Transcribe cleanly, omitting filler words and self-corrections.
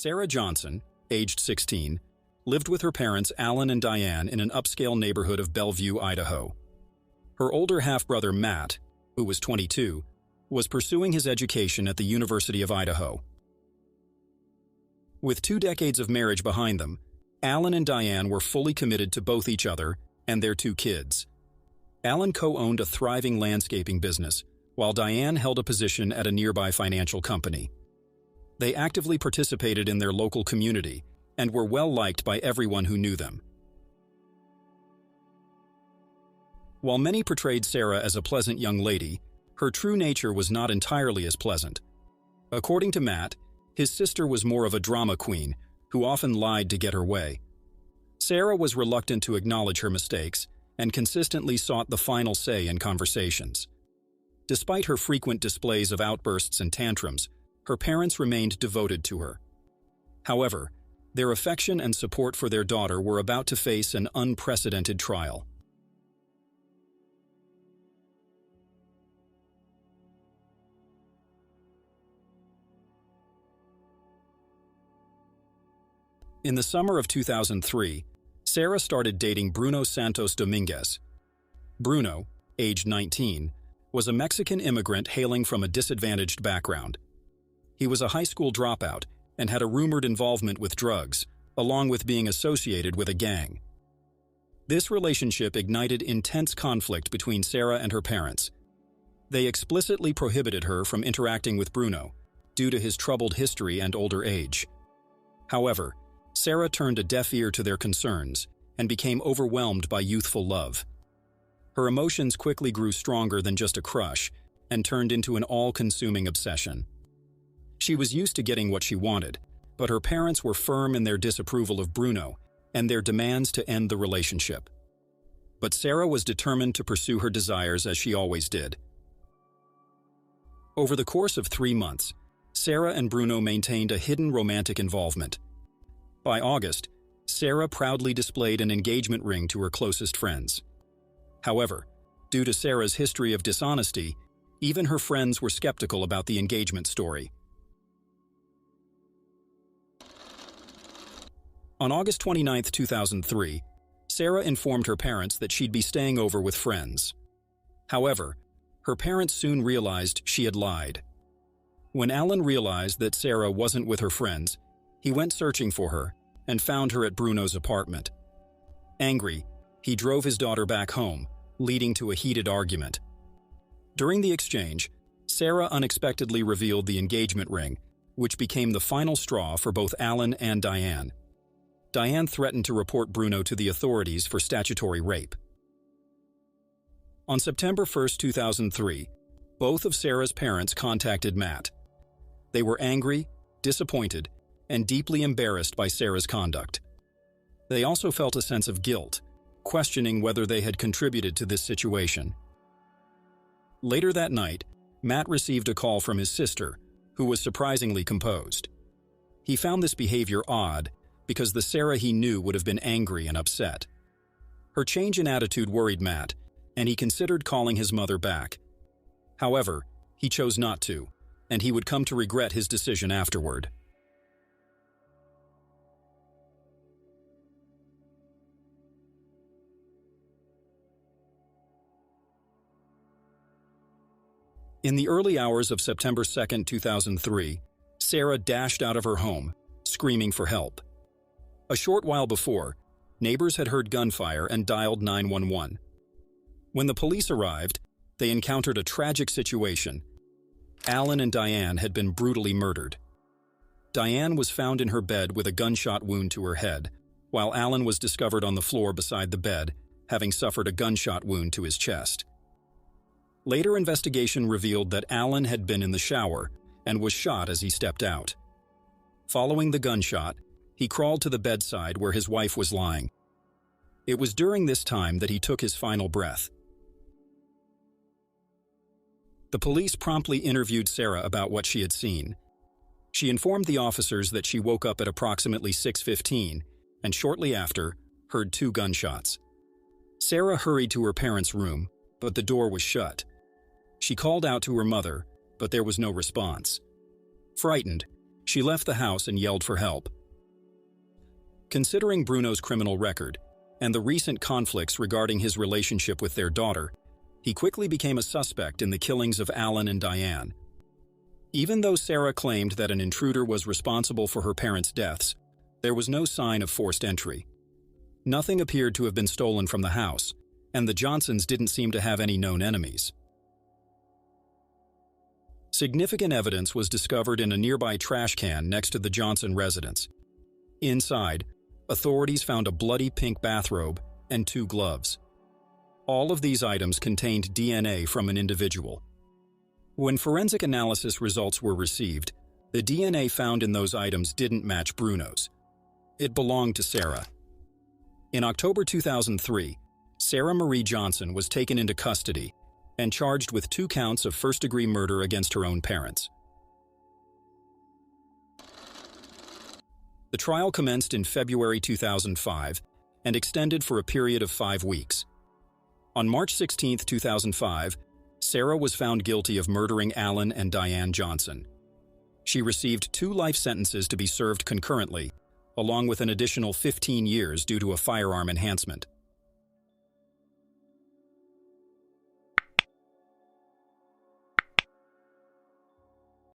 Sarah Johnson, aged 16, lived with her parents Alan and Diane in an upscale neighborhood of Bellevue, Idaho. Her older half-brother Matt, who was 22, was pursuing his education at the University of Idaho. With 2 decades of marriage behind them, Alan and Diane were fully committed to both each other and their 2 kids. Alan co-owned a thriving landscaping business, while Diane held a position at a nearby financial company. They actively participated in their local community and were well-liked by everyone who knew them. While many portrayed Sarah as a pleasant young lady, her true nature was not entirely as pleasant. According to Matt, his sister was more of a drama queen who often lied to get her way. Sarah was reluctant to acknowledge her mistakes and consistently sought the final say in conversations. Despite her frequent displays of outbursts and tantrums, her parents remained devoted to her. However, their affection and support for their daughter were about to face an unprecedented trial. In the summer of 2003, Sarah started dating Bruno Santos Rodriguez. Bruno, aged 19, was a Mexican immigrant hailing from a disadvantaged background. He was a high school dropout and had a rumored involvement with drugs, along with being associated with a gang. This relationship ignited intense conflict between Sarah and her parents. They explicitly prohibited her from interacting with Bruno due to his troubled history and older age. However, Sarah turned a deaf ear to their concerns and became overwhelmed by youthful love. Her emotions quickly grew stronger than just a crush and turned into an all-consuming obsession. She was used to getting what she wanted, but her parents were firm in their disapproval of Bruno and their demands to end the relationship. But Sarah was determined to pursue her desires as she always did. Over the course of 3 months, Sarah and Bruno maintained a hidden romantic involvement. By August, Sarah proudly displayed an engagement ring to her closest friends. However, due to Sarah's history of dishonesty, even her friends were skeptical about the engagement story. On August 29, 2003, Sarah informed her parents that she'd be staying over with friends. However, her parents soon realized she had lied. When Alan realized that Sarah wasn't with her friends, he went searching for her and found her at Bruno's apartment. Angry, he drove his daughter back home, leading to a heated argument. During the exchange, Sarah unexpectedly revealed the engagement ring, which became the final straw for both Alan and Diane. Diane threatened to report Bruno to the authorities for statutory rape. On September 1, 2003, both of Sarah's parents contacted Matt. They were angry, disappointed, and deeply embarrassed by Sarah's conduct. They also felt a sense of guilt, questioning whether they had contributed to this situation. Later that night, Matt received a call from his sister, who was surprisingly composed. He found this behavior odd because the Sarah he knew would have been angry and upset. Her change in attitude worried Matt, and he considered calling his mother back. However, he chose not to, and he would come to regret his decision afterward. In the early hours of September 2, 2003, Sarah dashed out of her home, screaming for help. A short while before, neighbors had heard gunfire and dialed 911. When the police arrived, they encountered a tragic situation. Alan and Diane had been brutally murdered. Diane was found in her bed with a gunshot wound to her head, while Alan was discovered on the floor beside the bed, having suffered a gunshot wound to his chest. Later investigation revealed that Alan had been in the shower and was shot as he stepped out. Following the gunshot, he crawled to the bedside where his wife was lying. It was during this time that he took his final breath. The police promptly interviewed Sarah about what she had seen. She informed the officers that she woke up at approximately 6:15 and shortly after, heard 2 gunshots. Sarah hurried to her parents' room, but the door was shut. She called out to her mother, but there was no response. Frightened, She left the house and yelled for help. Considering Bruno's criminal record and the recent conflicts regarding his relationship with their daughter, he quickly became a suspect in the killings of Alan and Diane. Even though Sarah claimed that an intruder was responsible for her parents' deaths, there was no sign of forced entry. Nothing appeared to have been stolen from the house, and the Johnsons didn't seem to have any known enemies. Significant evidence was discovered in a nearby trash can next to the Johnson residence. Inside, authorities found a bloody pink bathrobe and 2 gloves. All of these items contained DNA from an individual. When forensic analysis results were received, the DNA found in those items didn't match Bruno's. It belonged to Sarah. In October 2003, Sarah Marie Johnson was taken into custody and charged with 2 counts of first-degree murder against her own parents. The trial commenced in February 2005 and extended for a period of 5 weeks. On March 16, 2005, Sarah was found guilty of murdering Alan and Diane Johnson. She received 2 life sentences to be served concurrently, along with an additional 15 years due to a firearm enhancement.